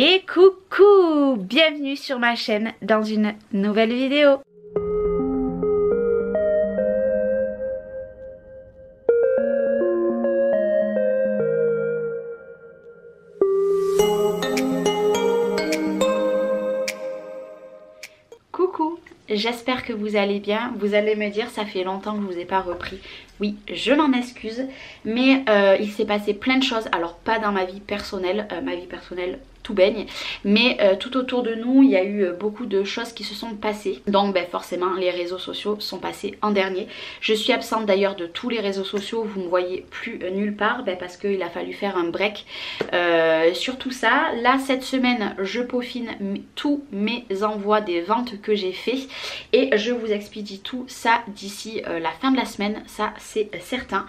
Et coucou, bienvenue sur ma chaîne dans une nouvelle vidéo. Coucou, j'espère que vous allez bien. Vous allez me dire, ça fait longtemps que je vous ai pas repris. Oui, je m'en excuse, mais il s'est passé plein de choses. Alors pas dans ma vie personnelle, tout baigne, mais tout autour de nous il y a eu beaucoup de choses qui se sont passées, donc forcément les réseaux sociaux sont passés en dernier. Je suis absente d'ailleurs de tous les réseaux sociaux, vous me voyez plus nulle part, parce qu'il a fallu faire un break sur tout ça. Là cette semaine je peaufine tous mes envois des ventes que j'ai fait et je vous expédie tout ça d'ici la fin de la semaine, ça c'est certain.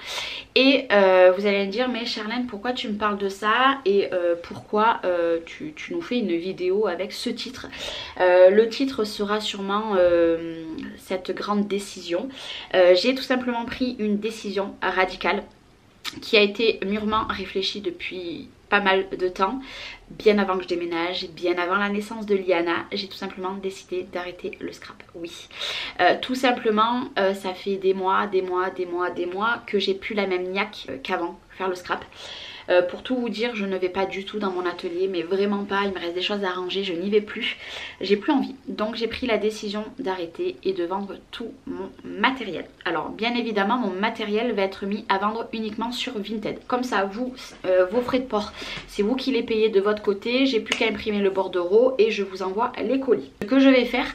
Et vous allez me dire, mais Charlène, pourquoi tu me parles de ça et pourquoi tu nous fais une vidéo avec ce titre? Le titre sera sûrement cette grande décision. J'ai tout simplement pris une décision radicale qui a été mûrement réfléchie depuis pas mal de temps, bien avant que je déménage, bien avant la naissance de Liana. J'ai tout simplement décidé d'arrêter le scrap. Oui, tout simplement ça fait des mois que j'ai plus la même niaque qu'avant faire le scrap. Pour tout vous dire, je ne vais pas du tout dans mon atelier, mais vraiment pas, il me reste des choses à ranger, je n'y vais plus, j'ai plus envie. Donc j'ai pris la décision d'arrêter et de vendre tout mon matériel. Alors bien évidemment mon matériel va être mis à vendre uniquement sur Vinted. Comme ça vous, vos frais de port, c'est vous qui les payez de votre côté, j'ai plus qu'à imprimer le bordereau et je vous envoie les colis. Ce que je vais faire,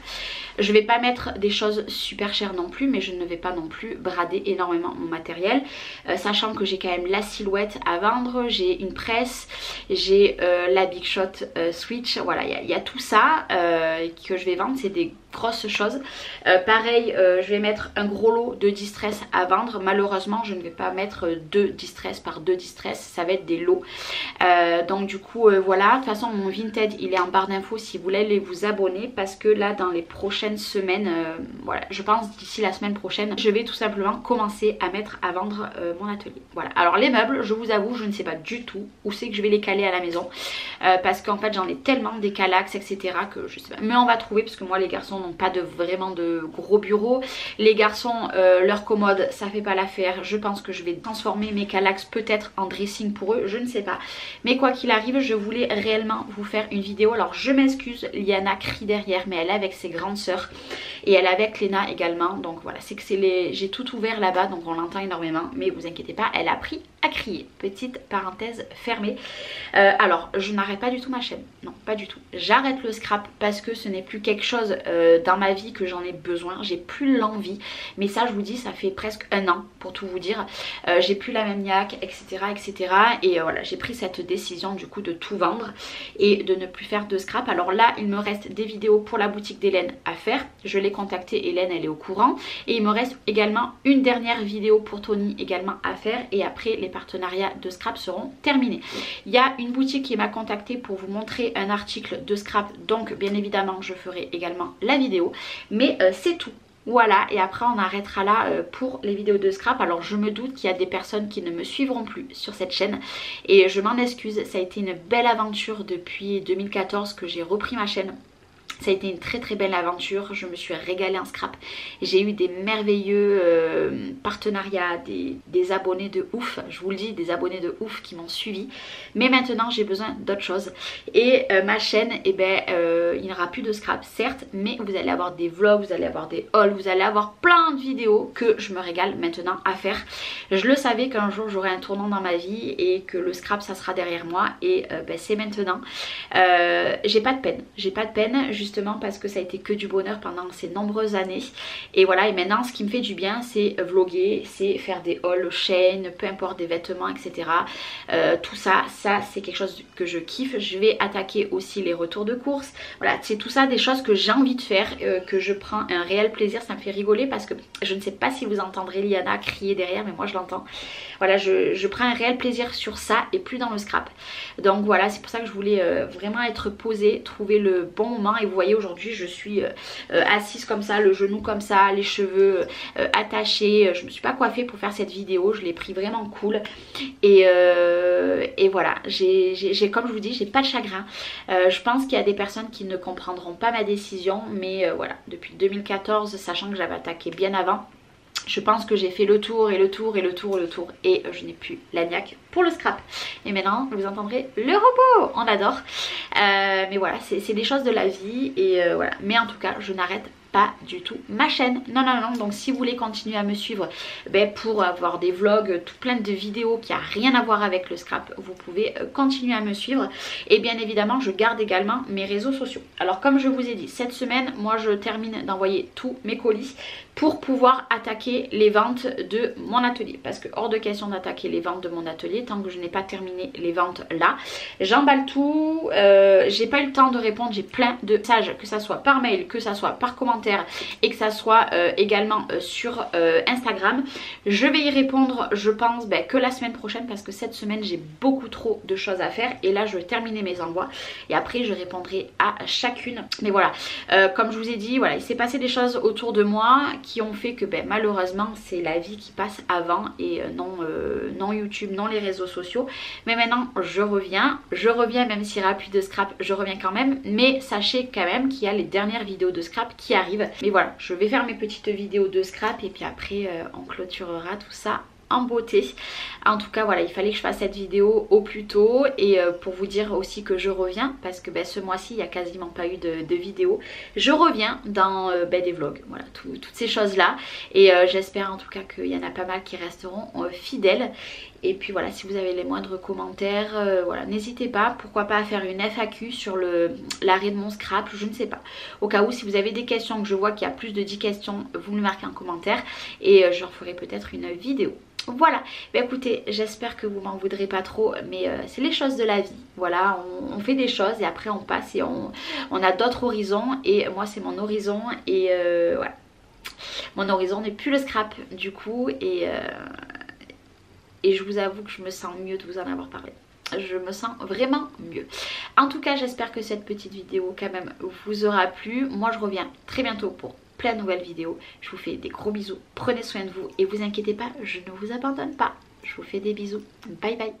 je vais pas mettre des choses super chères non plus, mais je ne vais pas non plus brader énormément mon matériel, sachant que j'ai quand même la silhouette à vendre, j'ai une presse, j'ai la Big Shot Switch, voilà, il y a tout ça que je vais vendre, c'est des grosses choses. Pareil, je vais mettre un gros lot de distress à vendre. Malheureusement je ne vais pas mettre 2 distress par 2 distress, ça va être des lots. Donc du coup voilà, de toute façon mon Vinted il est en barre d'infos si vous voulez aller vous abonner, parce que là dans les prochaines semaines, voilà, je pense d'ici la semaine prochaine, je vais tout simplement commencer à mettre à vendre mon atelier. Voilà, alors les meubles, je vous avoue, je ne sais pas du tout où c'est que je vais les caler à la maison, parce qu'en fait j'en ai tellement des calax etc que je sais pas, mais on va trouver, parce que moi les garçons n'ont pas vraiment de gros bureaux. Les garçons, leur commode ça fait pas l'affaire. Je pense que je vais transformer mes calax peut-être en dressing pour eux, je ne sais pas, mais quoi qu'il arrive je voulais réellement vous faire une vidéo. Alors je m'excuse, Liana crie derrière, mais elle est avec ses grandes sœurs et elle est avec Léna également, donc voilà, c'est que j'ai tout ouvert là-bas donc on l'entend énormément, mais vous inquiétez pas, elle a appris à crier. Petite parenthèse fermée. Alors je n'arrête pas du tout ma chaîne, non pas du tout, j'arrête le scrap parce que ce n'est plus quelque chose dans ma vie que j'en ai besoin, j'ai plus l'envie, mais ça je vous dis ça fait presque un an pour tout vous dire, j'ai plus la même niaque etc et voilà, j'ai pris cette décision du coup de tout vendre et de ne plus faire de scrap. Alors là il me reste des vidéos pour la boutique d'Hélène à faire, je l'ai contactée, Hélène elle est au courant, et il me reste également une dernière vidéo pour Tony également à faire, et après les partenariats de scrap seront terminés. Il y a une boutique qui m'a contactée pour vous montrer un article de scrap, donc bien évidemment je ferai également la vidéo, mais c'est tout. Voilà, et après on arrêtera là pour les vidéos de scrap. Alors je me doute qu'il y a des personnes qui ne me suivront plus sur cette chaîne et je m'en excuse, ça a été une belle aventure depuis 2014 que j'ai repris ma chaîne. Ça a été une très belle aventure, je me suis régalée en scrap, j'ai eu des merveilleux partenariats, des abonnés de ouf, je vous le dis, des abonnés de ouf qui m'ont suivi, mais maintenant j'ai besoin d'autre chose et ma chaîne, il n'y aura plus de scrap certes, mais vous allez avoir des vlogs, vous allez avoir des hauls, vous allez avoir plein de vidéos que je me régale maintenant à faire. Je le savais qu'un jour j'aurai un tournant dans ma vie et que le scrap ça sera derrière moi et c'est maintenant. J'ai pas de peine, justement parce que ça a été que du bonheur pendant ces nombreuses années et voilà, et maintenant ce qui me fait du bien c'est vlogger, c'est faire des hauls, chaînes, peu importe, des vêtements etc. Tout ça c'est quelque chose que je kiffe. Je vais attaquer aussi les retours de course, voilà, c'est tout ça des choses que j'ai envie de faire, que je prends un réel plaisir. Ça me fait rigoler parce que je ne sais pas si vous entendrez Liana crier derrière, mais moi je l'entends. Voilà, je prends un réel plaisir sur ça et plus dans le scrap. Donc voilà, c'est pour ça que je voulais vraiment être posée, trouver le bon moment et vous voyez aujourd'hui je suis assise comme ça, le genou comme ça, les cheveux attachés. Je me suis pas coiffée pour faire cette vidéo, je l'ai pris vraiment cool. Et voilà, comme je vous dis, j'ai pas de chagrin. Je pense qu'il y a des personnes qui ne comprendront pas ma décision, mais voilà, depuis 2014, sachant que j'avais attaqué bien avant, je pense que j'ai fait le tour et le tour et le tour et le tour et je n'ai plus la niaque pour le scrap. Et maintenant vous entendrez le robot, on adore. Mais voilà, c'est des choses de la vie et voilà. Mais en tout cas je n'arrête pas du tout ma chaîne. Non non non, donc si vous voulez continuer à me suivre pour avoir des vlogs, tout plein de vidéos qui a rien à voir avec le scrap, vous pouvez continuer à me suivre. Et bien évidemment je garde également mes réseaux sociaux. Alors comme je vous ai dit, cette semaine moi je termine d'envoyer tous mes colis pour pouvoir attaquer les ventes de mon atelier, parce que hors de question d'attaquer les ventes de mon atelier tant que je n'ai pas terminé les ventes là. J'emballe tout, j'ai pas eu le temps de répondre, j'ai plein de messages, que ça soit par mail, que ça soit par commentaire et que ça soit également sur Instagram. Je vais y répondre je pense que la semaine prochaine, parce que cette semaine j'ai beaucoup trop de choses à faire et là je vais terminer mes envois et après je répondrai à chacune. Mais voilà, comme je vous ai dit, voilà, il s'est passé des choses autour de moi qui ont fait que malheureusement c'est la vie qui passe avant et non YouTube, non les réseaux sociaux. Mais maintenant je reviens même s'il n'y aura plus de scrap, je reviens quand même. Mais sachez quand même qu'il y a les dernières vidéos de scrap qui arrivent. Mais voilà, je vais faire mes petites vidéos de scrap et puis après on clôturera tout ça en beauté. En tout cas voilà, il fallait que je fasse cette vidéo au plus tôt et pour vous dire aussi que je reviens, parce que ce mois-ci il n'y a quasiment pas eu de vidéo. Je reviens dans des vlogs, voilà, toutes ces choses là et j'espère en tout cas qu'il y en a pas mal qui resteront fidèles. Et puis voilà, si vous avez les moindres commentaires, voilà, n'hésitez pas, pourquoi pas à faire une FAQ sur l'arrêt de mon scrap, je ne sais pas. Au cas où, si vous avez des questions, que je vois qu'il y a plus de 10 questions, vous me le marquez en commentaire et je referai peut-être une vidéo. Voilà, écoutez, j'espère que vous m'en voudrez pas trop, mais c'est les choses de la vie. Voilà, on fait des choses et après on passe et on a d'autres horizons et moi c'est mon horizon et voilà. Mon horizon n'est plus le scrap du coup et je vous avoue que je me sens mieux de vous en avoir parlé. Je me sens vraiment mieux. En tout cas, j'espère que cette petite vidéo quand même vous aura plu. Moi, je reviens très bientôt pour plein de nouvelles vidéos. Je vous fais des gros bisous. Prenez soin de vous et vous inquiétez pas, je ne vous abandonne pas. Je vous fais des bisous. Bye bye.